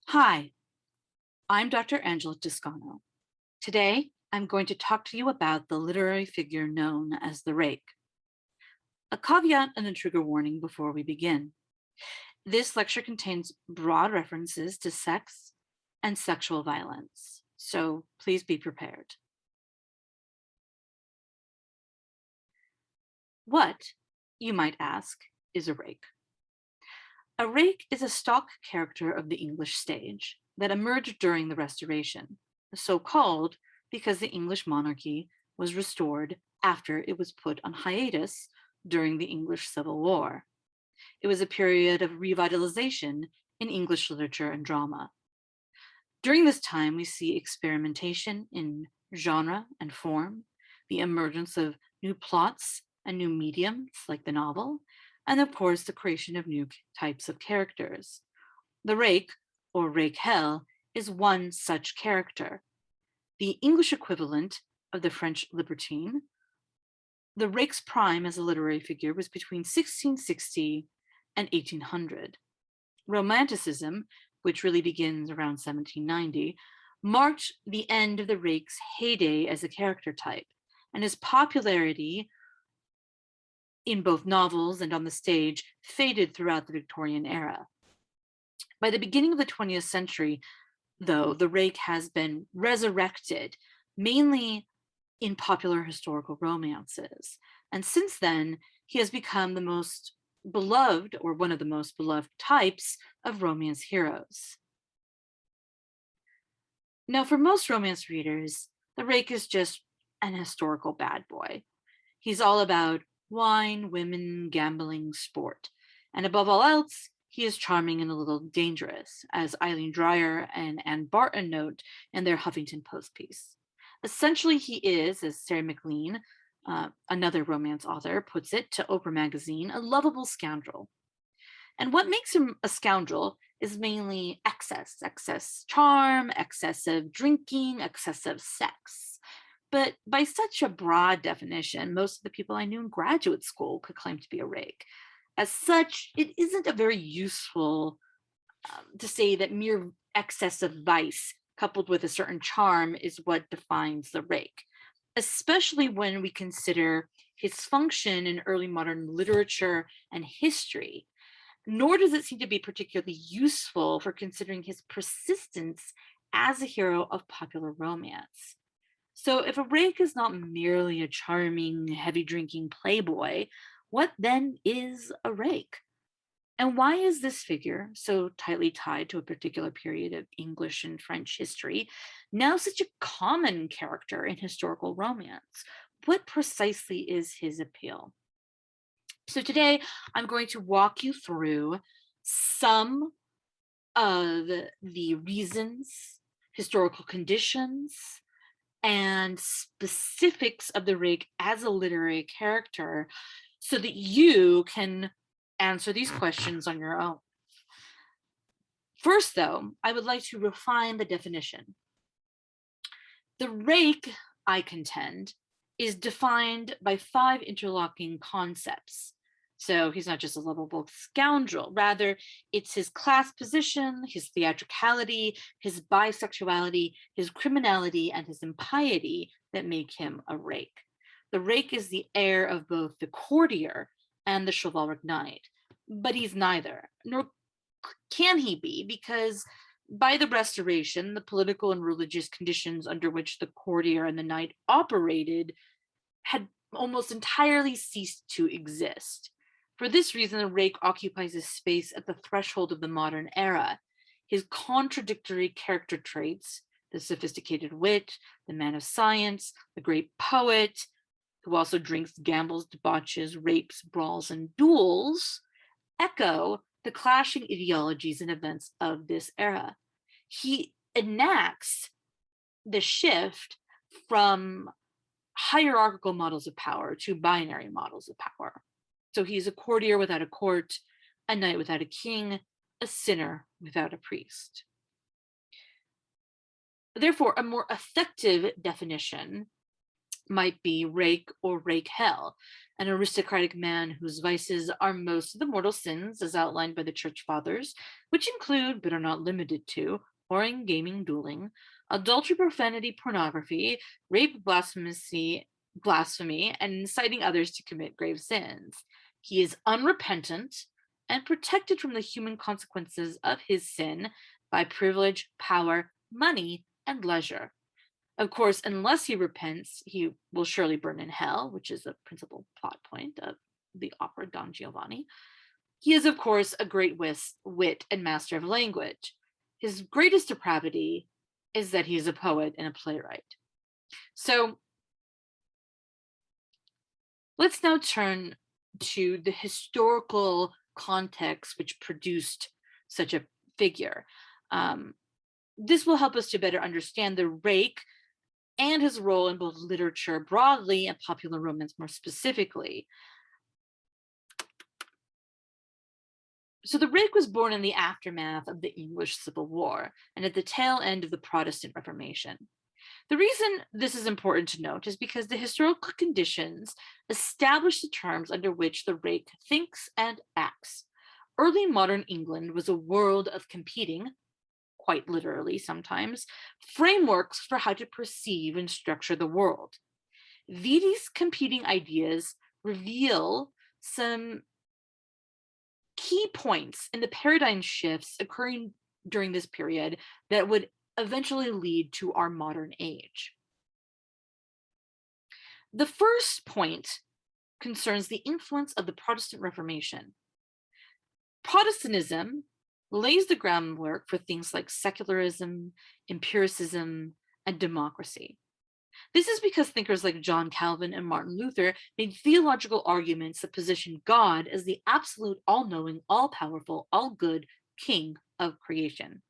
Hi, I'm Dr. Angela Toscano. Today, I'm going to talk to you about the literary figure known as the rake. A caveat and a trigger warning before we begin. This lecture contains broad references to sex and sexual violence, so please be prepared. What, you might ask, is a rake? A rake is a stock character of the English stage that emerged during the Restoration, so called because the English monarchy was restored after it was put on hiatus during the English Civil War. It was a period of revitalization in English literature and drama. During this time, we see experimentation in genre and form, the emergence of new plots and new mediums like the novel, and of course, the creation of new types of characters. The rake, or rake hell, is one such character. The English equivalent of the French libertine. The rake's prime as a literary figure was between 1660 and 1800. Romanticism, which really begins around 1790, marked the end of the rake's heyday as a character type, and his popularity in both novels and on the stage faded throughout the Victorian era. By the beginning of the 20th century, though, the rake has been resurrected, mainly in popular historical romances. And since then, he has become the most beloved, or one of the most beloved types of romance heroes. Now, for most romance readers, the rake is just an historical bad boy. He's all about wine, women, gambling, sport. And above all else, he is charming and a little dangerous, as Eileen Dreyer and Anne Barton note in their Huffington Post piece. Essentially, he is, as Sarah McLean, another romance author, puts it to Oprah magazine, a lovable scoundrel. And what makes him a scoundrel is mainly excess charm, excessive drinking, excessive sex. But by such a broad definition, most of the people I knew in graduate school could claim to be a rake. As such, it isn't a very useful to say that mere excess of vice coupled with a certain charm is what defines the rake, especially when we consider his function in early modern literature and history. Nor does it seem to be particularly useful for considering his persistence as a hero of popular romance. So, if a rake is not merely a charming, heavy drinking playboy, what then is a rake? And why is this figure, so tightly tied to a particular period of English and French history, now such a common character in historical romance? What precisely is his appeal? So today I'm going to walk you through some of the reasons, historical conditions, and specifics of the rake as a literary character so that you can answer these questions on your own. First, though, I would like to refine the definition. The rake, I contend, is defined by 5 interlocking concepts. So he's not just a lovable scoundrel. Rather, it's his class position, his theatricality, his bisexuality, his criminality, and his impiety that make him a rake. The rake is the heir of both the courtier and the chivalric knight, but he's neither, nor can he be, because by the Restoration, the political and religious conditions under which the courtier and the knight operated had almost entirely ceased to exist. For this reason, the rake occupies a space at the threshold of the modern era. His contradictory character traits, the sophisticated wit, the man of science, the great poet, who also drinks, gambles, debauches, rapes, brawls, and duels, echo the clashing ideologies and events of this era. He enacts the shift from hierarchical models of power to binary models of power. So he's a courtier without a court, a knight without a king, a sinner without a priest. Therefore, a more effective definition might be Rake or Rake Hell, an aristocratic man whose vices are most of the mortal sins as outlined by the church fathers, which include, but are not limited to, whoring, gaming, dueling, adultery, profanity, pornography, rape, blasphemy, and inciting others to commit grave sins. He is unrepentant and protected from the human consequences of his sin by privilege, power, money, and leisure. Of course, unless he repents, he will surely burn in hell, which is a principal plot point of the opera Don Giovanni. He is, of course, a great wit and master of language. His greatest depravity is that he is a poet and a playwright. So let's now turn to the historical context which produced such a figure. This will help us to better understand the rake and his role in both literature broadly and popular romance more specifically. So the rake was born in the aftermath of the English Civil War and at the tail end of the Protestant Reformation. The reason this is important to note is because the historical conditions establish the terms under which the rake thinks and acts. Early modern England was a world of competing, quite literally sometimes, frameworks for how to perceive and structure the world. These competing ideas reveal some key points in the paradigm shifts occurring during this period that would eventually lead to our modern age. The first point concerns the influence of the Protestant Reformation. Protestantism lays the groundwork for things like secularism, empiricism, and democracy. This is because thinkers like John Calvin and Martin Luther made theological arguments that position God as the absolute, all-knowing, all-powerful, all-good king of creation.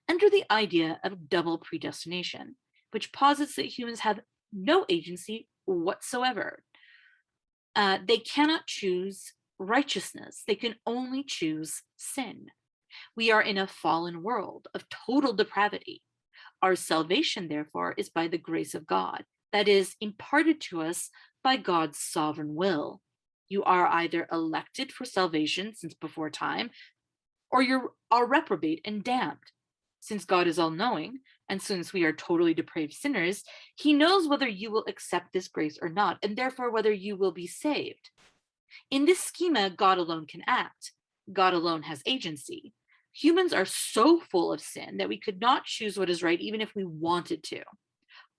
Enter the idea of double predestination, which posits that humans have no agency whatsoever. They cannot choose righteousness. They can only choose sin. We are in a fallen world of total depravity. Our salvation, therefore, is by the grace of God, that is, imparted to us by God's sovereign will. You are either elected for salvation since before time, or you are reprobate and damned. Since God is all-knowing, and since we are totally depraved sinners, he knows whether you will accept this grace or not, and therefore whether you will be saved. In this schema, God alone can act. God alone has agency. Humans are so full of sin that we could not choose what is right even if we wanted to.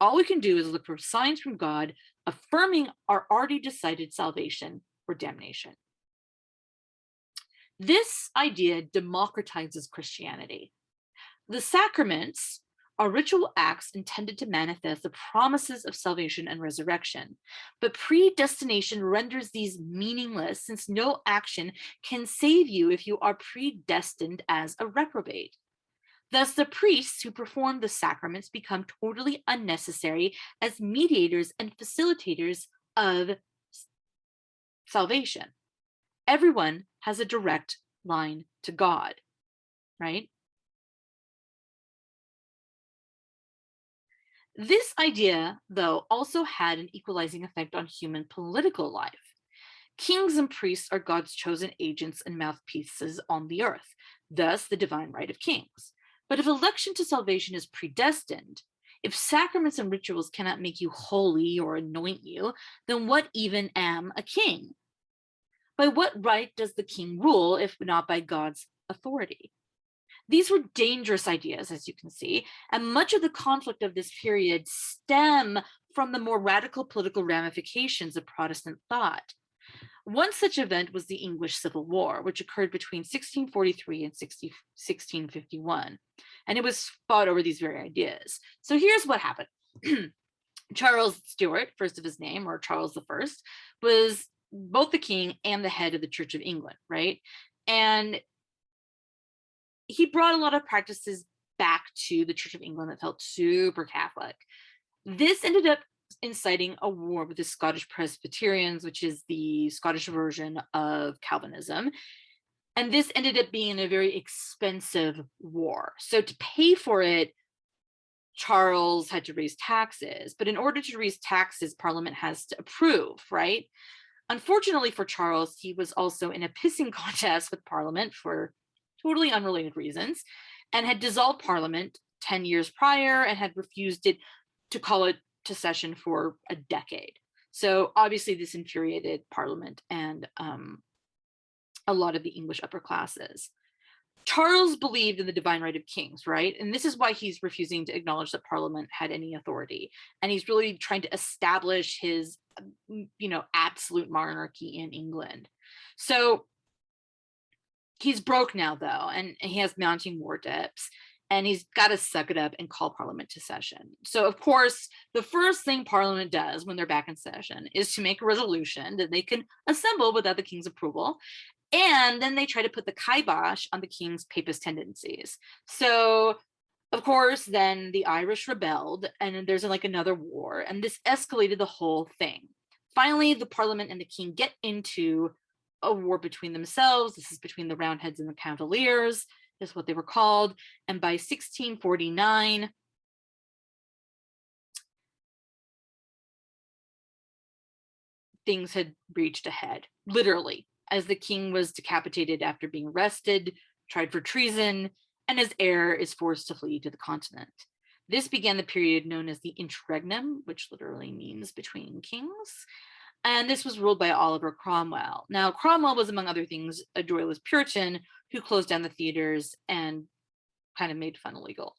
All we can do is look for signs from God affirming our already decided salvation or damnation. This idea democratizes Christianity. The sacraments are ritual acts intended to manifest the promises of salvation and resurrection. But predestination renders these meaningless since no action can save you if you are predestined as a reprobate. Thus, the priests who perform the sacraments become totally unnecessary as mediators and facilitators of salvation. Everyone has a direct line to God, right? This idea, though, also had an equalizing effect on human political life. Kings and priests are God's chosen agents and mouthpieces on the earth, thus the divine right of kings. But if election to salvation is predestined, if sacraments and rituals cannot make you holy or anoint you, then what even am a king? By what right does the king rule if not by God's authority? These were dangerous ideas, as you can see, and much of the conflict of this period stem from the more radical political ramifications of Protestant thought. One such event was the English Civil War, which occurred between 1643 and 1651, and it was fought over these very ideas. So here's what happened. Charles Stuart, first of his name, or Charles I, was both the king and the head of the Church of England, right? And he brought a lot of practices back to the Church of England that felt super Catholic. This ended up inciting a war with the Scottish Presbyterians, which is the Scottish version of Calvinism. And this ended up being a very expensive war. So to pay for it, Charles had to raise taxes, but in order to raise taxes, Parliament has to approve, right? Unfortunately for Charles, he was also in a pissing contest with Parliament for totally unrelated reasons and had dissolved Parliament 10 years prior and had refused it to call it to session for a decade. So obviously this infuriated Parliament and a lot of the English upper classes. Charles believed in the divine right of kings, right? And this is why he's refusing to acknowledge that Parliament had any authority. And he's really trying to establish his, absolute monarchy in England. So he's broke now, though, and he has mounting war debts. And he's got to suck it up and call Parliament to session. So, of course, the first thing Parliament does when they're back in session is to make a resolution that they can assemble without the king's approval. And then they try to put the kibosh on the king's papist tendencies. So, of course, then the Irish rebelled, and there's like another war, and this escalated the whole thing. Finally, the Parliament and the king get into a war between themselves. This is between the Roundheads and the Cavaliers, is what they were called. And by 1649, things had reached a head, literally, as the king was decapitated after being arrested, tried for treason, and his heir is forced to flee to the continent. This began the period known as the Interregnum, which literally means between kings. And this was ruled by Oliver Cromwell. Now, Cromwell was, among other things, a joyless Puritan who closed down the theaters and kind of made fun illegal.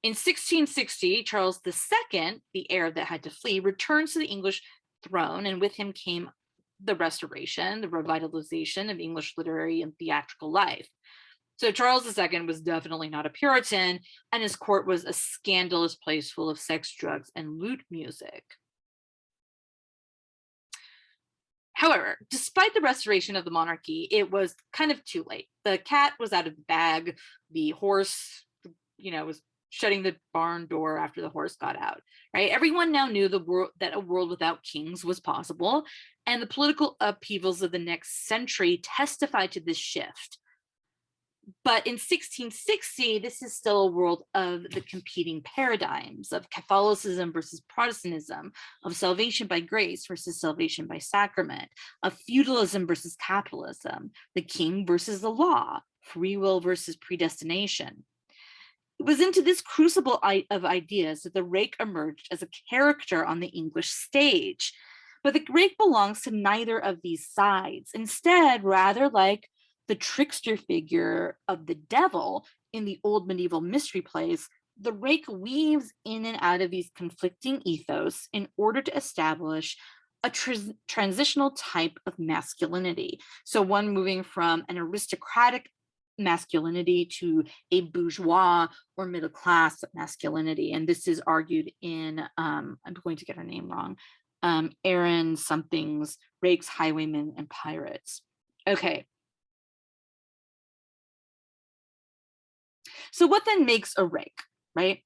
In 1660, Charles II, the heir that had to flee, returns to the English throne, and with him came the restoration, the revitalization of English literary and theatrical life. So Charles II was definitely not a Puritan, and his court was a scandalous place full of sex, drugs, and lute music. However, despite the restoration of the monarchy, it was kind of too late. The cat was out of the bag. The horse, was shutting the barn door after the horse got out, right? Everyone now knew that a world without kings was possible, and the political upheavals of the next century testified to this shift. But in 1660, this is still a world of the competing paradigms of Catholicism versus Protestantism, of salvation by grace versus salvation by sacrament, of feudalism versus capitalism, the king versus the law, free will versus predestination. It was into this crucible of ideas that the rake emerged as a character on the English stage. But the rake belongs to neither of these sides. Instead, rather like the trickster figure of the devil in the old medieval mystery plays, the rake weaves in and out of these conflicting ethos in order to establish a transitional type of masculinity. So one moving from an aristocratic masculinity to a bourgeois or middle class masculinity. And this is argued in, I'm going to get her name wrong, Aaron something's Rakes, Highwaymen, and Pirates. Okay. So what then makes a rake, right?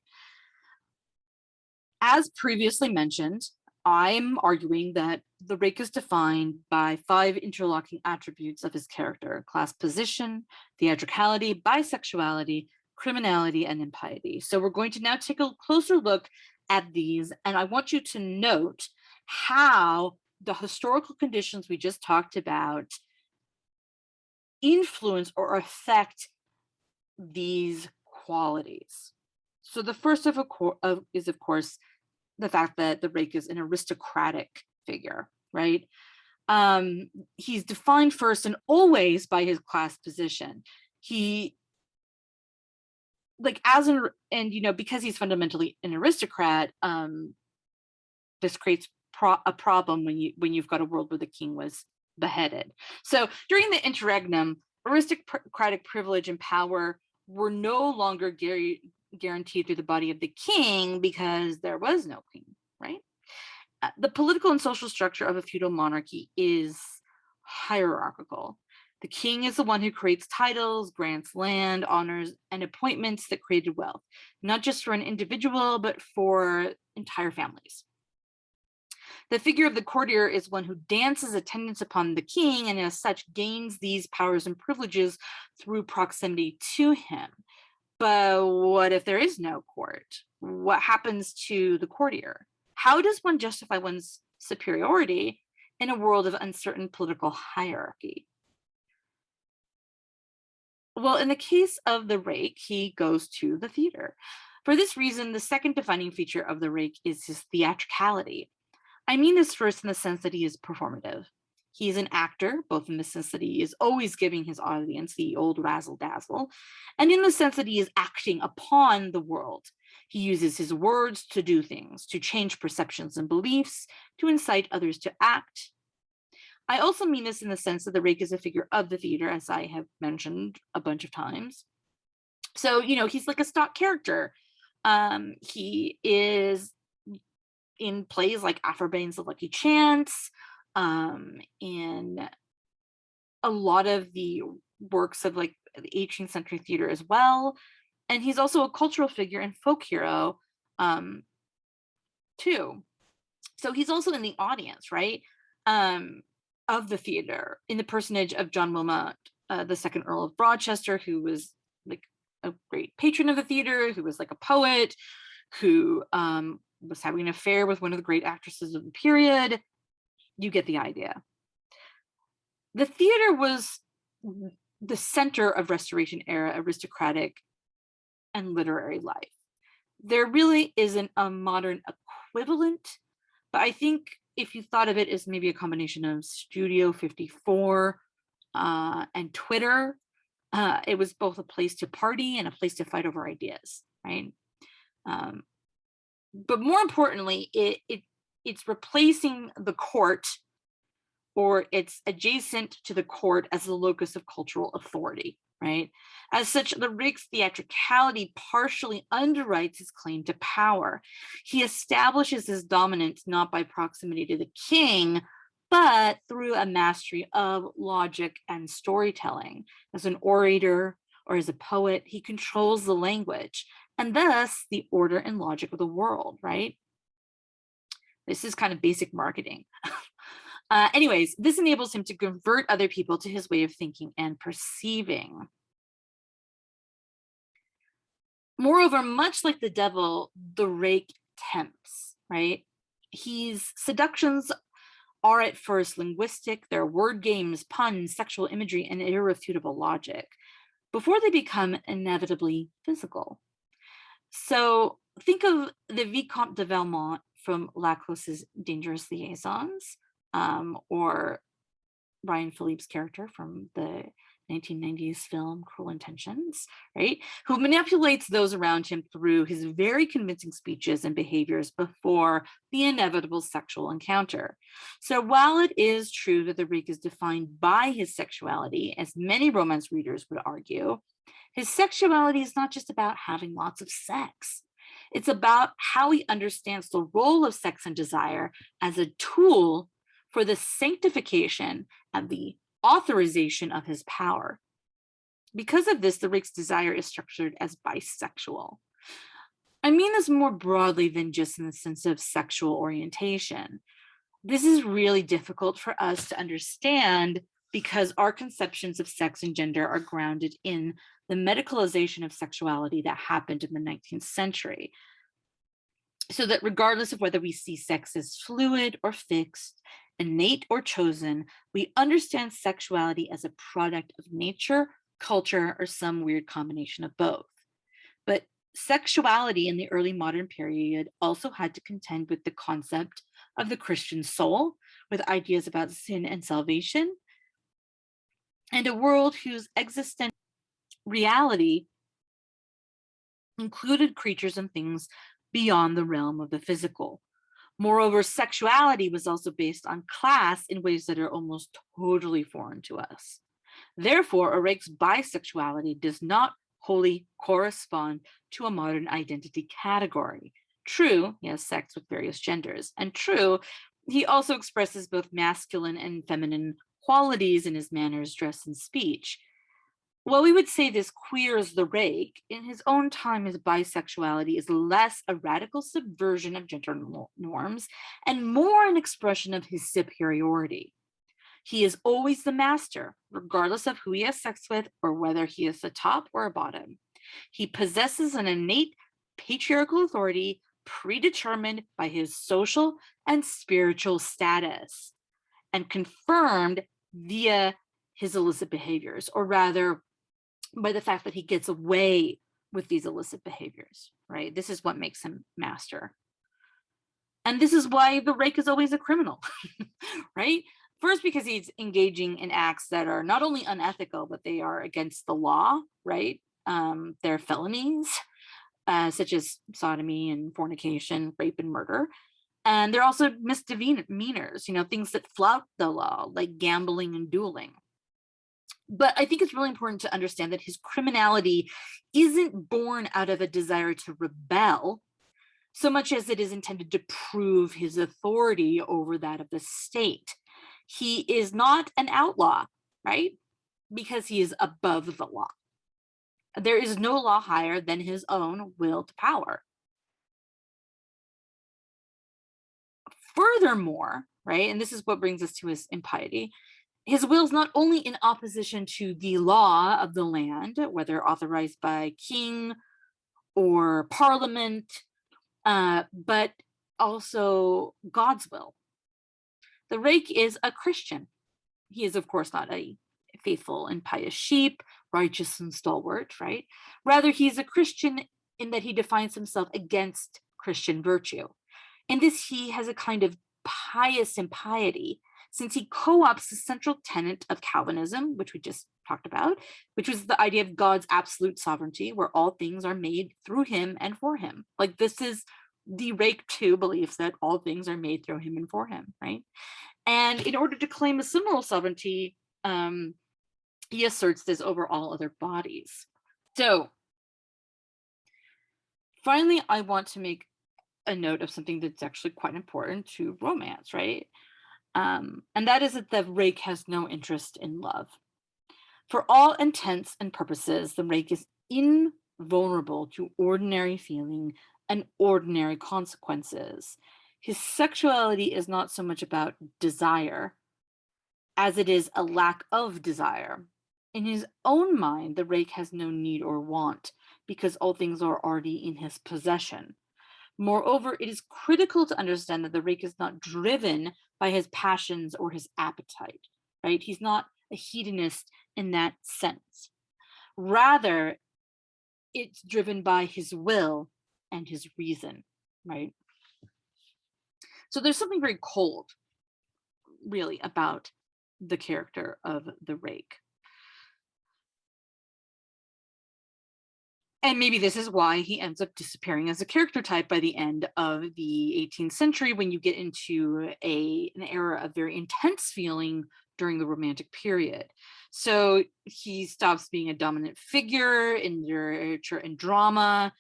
As previously mentioned, I'm arguing that the rake is defined by 5 interlocking attributes of his character: class position, theatricality, bisexuality, criminality, and impiety. So we're going to now take a closer look at these, and I want you to note how the historical conditions we just talked about influence or affect these qualities. So the first is, of course, the fact that the rake is an aristocratic figure, right? He's defined first and always by his class position. He, because he's fundamentally an aristocrat, this creates a problem when you've got a world where the king was beheaded. So during the interregnum, aristocratic privilege and power were no longer guaranteed through the body of the king because there was no king, right? The political and social structure of a feudal monarchy is hierarchical. The king is the one who creates titles, grants land, honors, and appointments that created wealth, not just for an individual, but for entire families. The figure of the courtier is one who dances attendance upon the king and as such gains these powers and privileges through proximity to him. But what if there is no court? What happens to the courtier? How does one justify one's superiority in a world of uncertain political hierarchy? Well, in the case of the rake, he goes to the theater. For this reason, the second defining feature of the rake is his theatricality. I mean this first in the sense that he is performative. He is an actor, both in the sense that he is always giving his audience the old razzle dazzle, and in the sense that he is acting upon the world. He uses his words to do things, to change perceptions and beliefs, to incite others to act. I also mean this in the sense that the rake is a figure of the theater, as I have mentioned a bunch of times. So, he's like a stock character. He is in plays like Afrobane's The Lucky Chance, in a lot of the works of like the 18th century theater as well. And he's also a cultural figure and folk hero, too. So he's also in the audience, right? Of the theater in the personage of John Wilmot, the second Earl of Broadchester, who was like a great patron of the theater, who was like a poet, who was having an affair with one of the great actresses of the period. You get the idea. The theater was the center of Restoration era aristocratic and literary life. There really isn't a modern equivalent, but I think if you thought of it as maybe a combination of Studio 54 and Twitter, it was both a place to party and a place to fight over ideas, right? But more importantly, it's replacing the court, or it's adjacent to the court as the locus of cultural authority, right? As such, the rake's theatricality partially underwrites his claim to power. He establishes his dominance not by proximity to the king, but through a mastery of logic and storytelling. As an orator or as a poet, he controls the language and thus the order and logic of the world, right? This is kind of basic marketing. Anyways, this enables him to convert other people to his way of thinking and perceiving. Moreover, much like the devil, the rake tempts, right? His seductions are at first linguistic, they're word games, puns, sexual imagery, and irrefutable logic, before they become inevitably physical. So think of the Vicomte de Valmont from Lacoste's Dangerous Liaisons, or Ryan Philippe's character from the 1990s film Cruel Intentions, right? Who manipulates those around him through his very convincing speeches and behaviors before the inevitable sexual encounter. So while it is true that the rake is defined by his sexuality, as many romance readers would argue, his sexuality is not just about having lots of sex. It's about how he understands the role of sex and desire as a tool for the sanctification and the authorization of his power. Because of this, the rake's desire is structured as bisexual. I mean this more broadly than just in the sense of sexual orientation. This is really difficult for us to understand because our conceptions of sex and gender are grounded in the medicalization of sexuality that happened in the 19th century. So that regardless of whether we see sex as fluid or fixed, innate or chosen, we understand sexuality as a product of nature, culture, or some weird combination of both. But sexuality in the early modern period also had to contend with the concept of the Christian soul, with ideas about sin and salvation, and a world whose existential reality included creatures and things beyond the realm of the physical. Moreover, sexuality was also based on class in ways that are almost totally foreign to us. Therefore, a rake's bisexuality does not wholly correspond to a modern identity category. True, he has sex with various genders, and true, he also expresses both masculine and feminine qualities in his manners, dress, and speech. While we would say this queers the rake, in his own time, his bisexuality is less a radical subversion of gender norms and more an expression of his superiority. He is always the master, regardless of who he has sex with or whether he is a top or a bottom. He possesses an innate patriarchal authority predetermined by his social and spiritual status and confirmed via his illicit behaviors, or rather by the fact that he gets away with these illicit behaviors, right? This is what makes him master. And this is why the rake is always a criminal, right? First, because he's engaging in acts that are not only unethical, but they are against the law, right? They're felonies, such as sodomy and fornication, rape and murder. And they're also misdemeanors, things that flout the law, like gambling and dueling. But I think it's really important to understand that his criminality isn't born out of a desire to rebel, so much as it is intended to prove his authority over that of the state. He is not an outlaw, right? Because he is above the law. There is no law higher than his own will to power. Furthermore, right, and this is what brings us to his impiety, his will is not only in opposition to the law of the land, whether authorized by king or parliament, but also God's will. The rake is a Christian. He is, of course, not a faithful and pious sheep, righteous and stalwart, right? Rather, he's a Christian in that he defines himself against Christian virtue. In this, he has a kind of pious impiety, since he co-opts the central tenet of Calvinism, which we just talked about, which was the idea of God's absolute sovereignty, where all things are made through him and for him. Like, this is the rake too believes that all things are made through him and for him, right? And in order to claim a similar sovereignty, he asserts this over all other bodies. So finally, I want to make a note of something that's actually quite important to romance, right? And that is that the rake has no interest in love. For all intents and purposes, the rake is invulnerable to ordinary feeling and ordinary consequences. His sexuality is not so much about desire as it is a lack of desire. In his own mind, the rake has no need or want because all things are already in his possession. Moreover, it is critical to understand that the rake is not driven by his passions or his appetite, right? He's not a hedonist in that sense. Rather, it's driven by his will and his reason, right? So there's something very cold, really, about the character of the rake. And maybe this is why he ends up disappearing as a character type by the end of the 18th century, when you get into an era of very intense feeling during the Romantic period. So he stops being a dominant figure in literature and drama,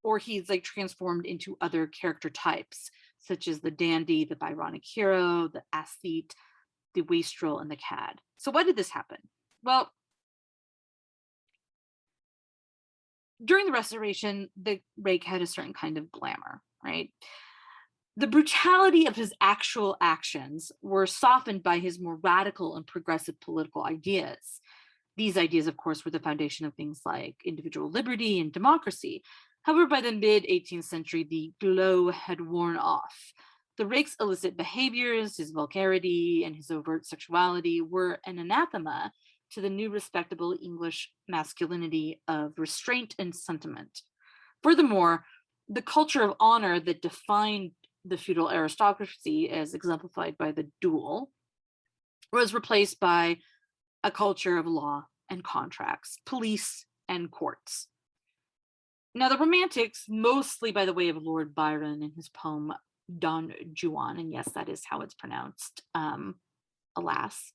or he's like transformed into other character types, such as the dandy, the Byronic hero, the aesthete, the wastrel, and the cad. So why did this happen? Well, during the Restoration, the rake had a certain kind of glamour, right? The brutality of his actual actions were softened by his more radical and progressive political ideas. These ideas, of course, were the foundation of things like individual liberty and democracy. However, by the mid-18th century, the glow had worn off. The rake's illicit behaviors, his vulgarity, and his overt sexuality were an anathema to the new respectable English masculinity of restraint and sentiment. Furthermore, the culture of honor that defined the feudal aristocracy, as exemplified by the duel, was replaced by a culture of law and contracts, police and courts. Now, the Romantics, mostly by the way of Lord Byron in his poem Don Juan, and yes, that is how it's pronounced, alas,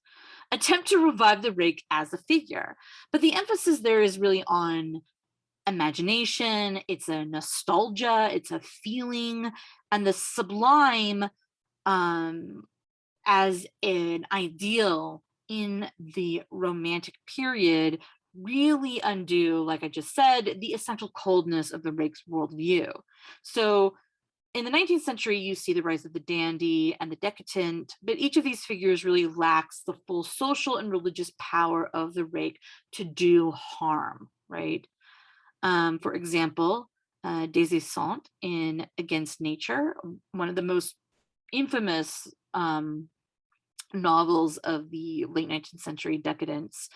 attempt to revive the rake as a figure. But the emphasis there is really on imagination, it's a nostalgia, it's a feeling, and the sublime as an ideal in the Romantic period really undo, like I just said, the essential coldness of the rake's worldview. So in the 19th century, you see the rise of the dandy and the decadent, but each of these figures really lacks the full social and religious power of the rake to do harm, right? For example, Desessant in Against Nature, one of the most infamous novels of the late 19th century decadence,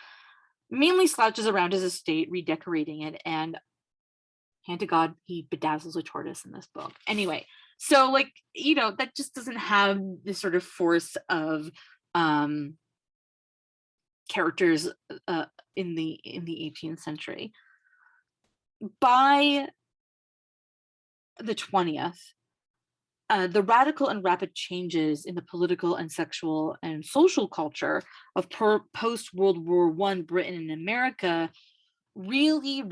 mainly slouches around his estate, redecorating it, and hand to God, he bedazzles a tortoise in this book. Anyway, so like, that just doesn't have this sort of force of characters in the 18th century. By the 20th, the radical and rapid changes in the political and sexual and social culture of post-World War I Britain and America really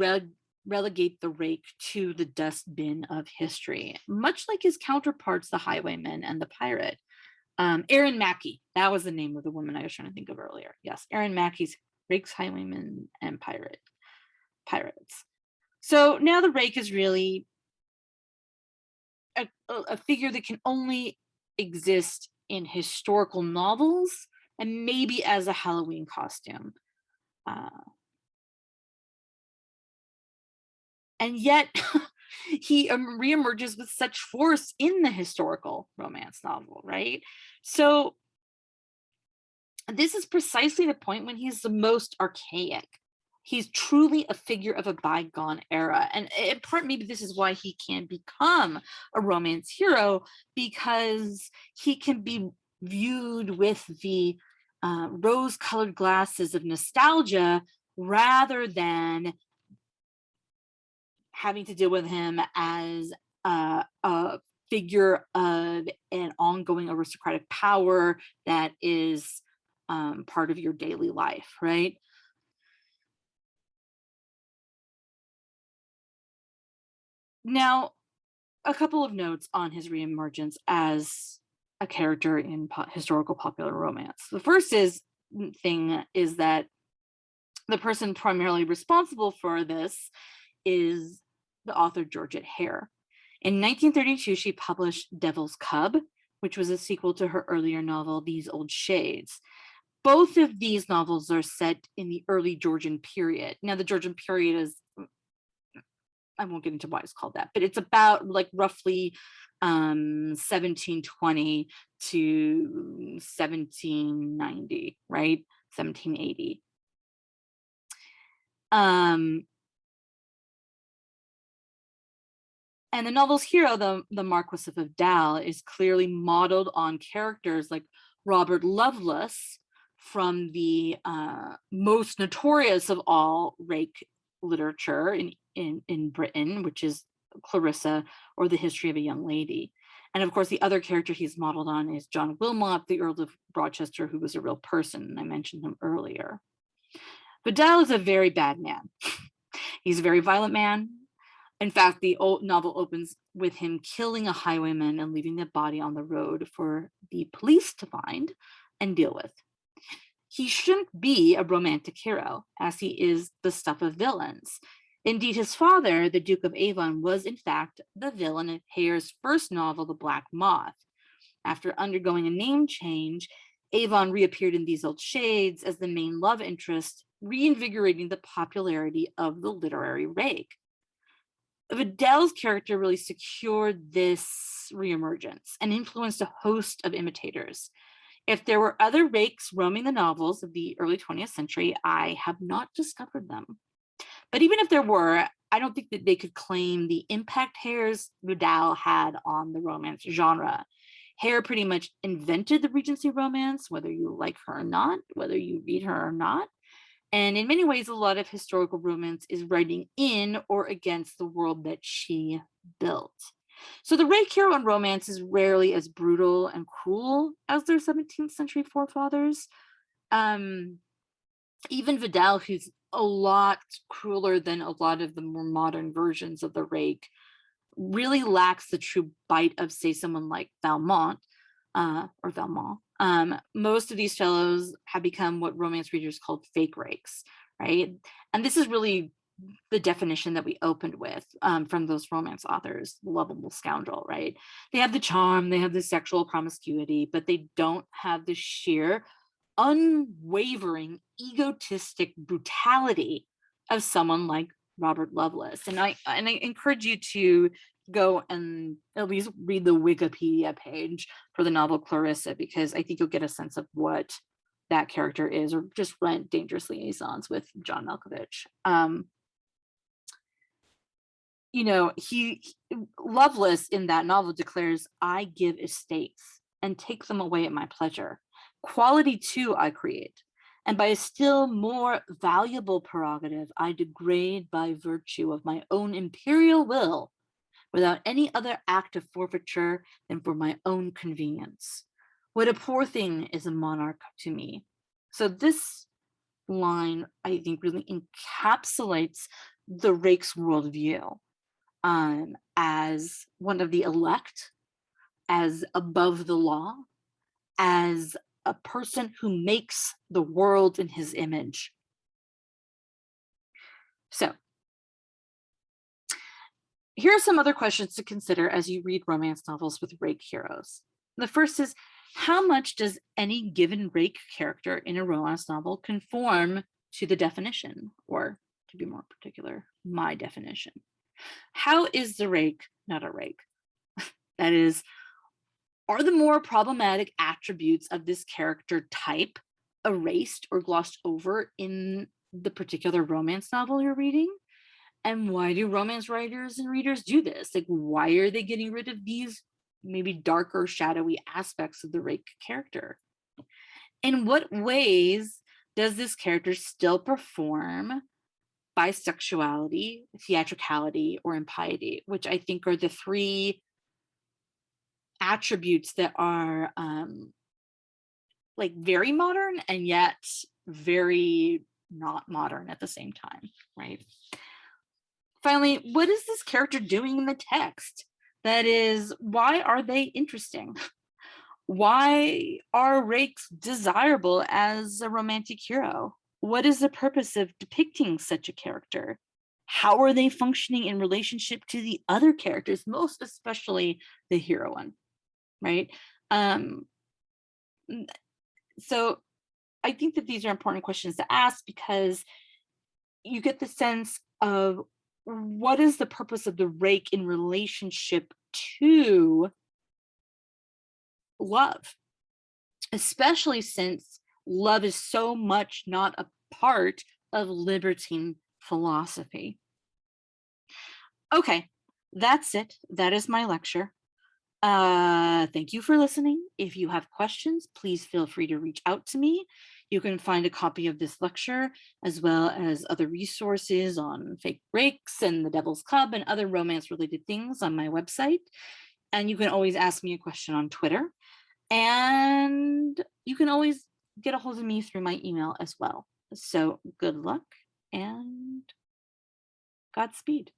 relegate the rake to the dustbin of history, much like his counterparts, the highwayman and the pirate. Aaron Mackey, that was the name of the woman I was trying to think of earlier. Yes, Aaron Mackey's rakes, highwaymen, and pirates. So now the rake is really a figure that can only exist in historical novels and maybe as a Halloween costume. And yet he reemerges with such force in the historical romance novel, right? So this is precisely the point when he's the most archaic. He's truly a figure of a bygone era. And in part, maybe this is why he can become a romance hero, because he can be viewed with the rose-colored glasses of nostalgia rather than having to deal with him as a figure of an ongoing aristocratic power that is part of your daily life, right? Now, a couple of notes on his reemergence as a character in historical popular romance. The first thing is that the person primarily responsible for this is the author Georgette Hare. In 1932, she published Devil's Cub, which was a sequel to her earlier novel, These Old Shades. Both of these novels are set in the early Georgian period. Now, the Georgian period is, I won't get into why it's called that, but it's about like roughly 1720 to 1790, right? 1780. And the novel's hero, the Marquis of Abdal, is clearly modeled on characters like Robert Lovelace from the most notorious of all rake literature in Britain, which is Clarissa, or The History of a Young Lady. And of course, the other character he's modeled on is John Wilmot, the Earl of Rochester, who was a real person. I mentioned him earlier. Abdal is a very bad man. He's a very violent man. In fact, the old novel opens with him killing a highwayman and leaving the body on the road for the police to find and deal with. He shouldn't be a romantic hero, as he is the stuff of villains. Indeed, his father, the Duke of Avon, was in fact the villain of Hare's first novel, The Black Moth. After undergoing a name change, Avon reappeared in These Old Shades as the main love interest, reinvigorating the popularity of the literary rake. Vidal's character really secured this reemergence and influenced a host of imitators. If there were other rakes roaming the novels of the early 20th century, I have not discovered them. But even if there were, I don't think that they could claim the impact Vidal had on the romance genre. Hare pretty much invented the Regency romance, whether you like her or not, whether you read her or not. And in many ways, a lot of historical romance is writing in or against the world that she built. So the rake hero in romance is rarely as brutal and cruel as their 17th century forefathers. Even Vidal, who's a lot crueler than a lot of the more modern versions of the rake, really lacks the true bite of, say, someone like Valmont or Valmont. Most of these fellows have become what romance readers called fake rakes, right? And this is really the definition that we opened with from those romance authors, lovable scoundrel, right? They have the charm, they have the sexual promiscuity, but they don't have the sheer, unwavering, egotistic brutality of someone like Robert Lovelace. And I encourage you to go and at least read the Wikipedia page for the novel Clarissa, because I think you'll get a sense of what that character is, or just rent Dangerous Liaisons with John Malkovich. Lovelace in that novel declares, I give estates and take them away at my pleasure. Quality too I create, and by a still more valuable prerogative I degrade by virtue of my own imperial will, without any other act of forfeiture than for my own convenience. What a poor thing is a monarch to me. So this line, I think, really encapsulates the Rake's worldview, as one of the elect, as above the law, as a person who makes the world in his image. So here are some other questions to consider as you read romance novels with Rake heroes. The first is, how much does any given Rake character in a romance novel conform to the definition, or to be more particular, my definition? How is the Rake not a Rake? That is, are the more problematic attributes of this character type erased or glossed over in the particular romance novel you're reading? And why do romance writers and readers do this? Like, why are they getting rid of these maybe darker, shadowy aspects of the Rake character? In what ways does this character still perform bisexuality, theatricality, or impiety, which I think are the three attributes that are like very modern and yet very not modern at the same time, right? Finally, what is this character doing in the text? That is, why are they interesting? Why are Rakes desirable as a romantic hero? What is the purpose of depicting such a character? How are they functioning in relationship to the other characters, most especially the heroine, right? So I think that these are important questions to ask, because you get the sense of what is the purpose of the Rake in relationship to love, especially since love is so much not a part of libertine philosophy. Okay, that's it. That is my lecture. Thank you for listening. If you have questions, please feel free to reach out to me. You can find a copy of this lecture, as well as other resources on fake rakes and the Devil's Club and other romance-related things on my website. And you can always ask me a question on Twitter. And you can always get a hold of me through my email as well. So good luck and Godspeed.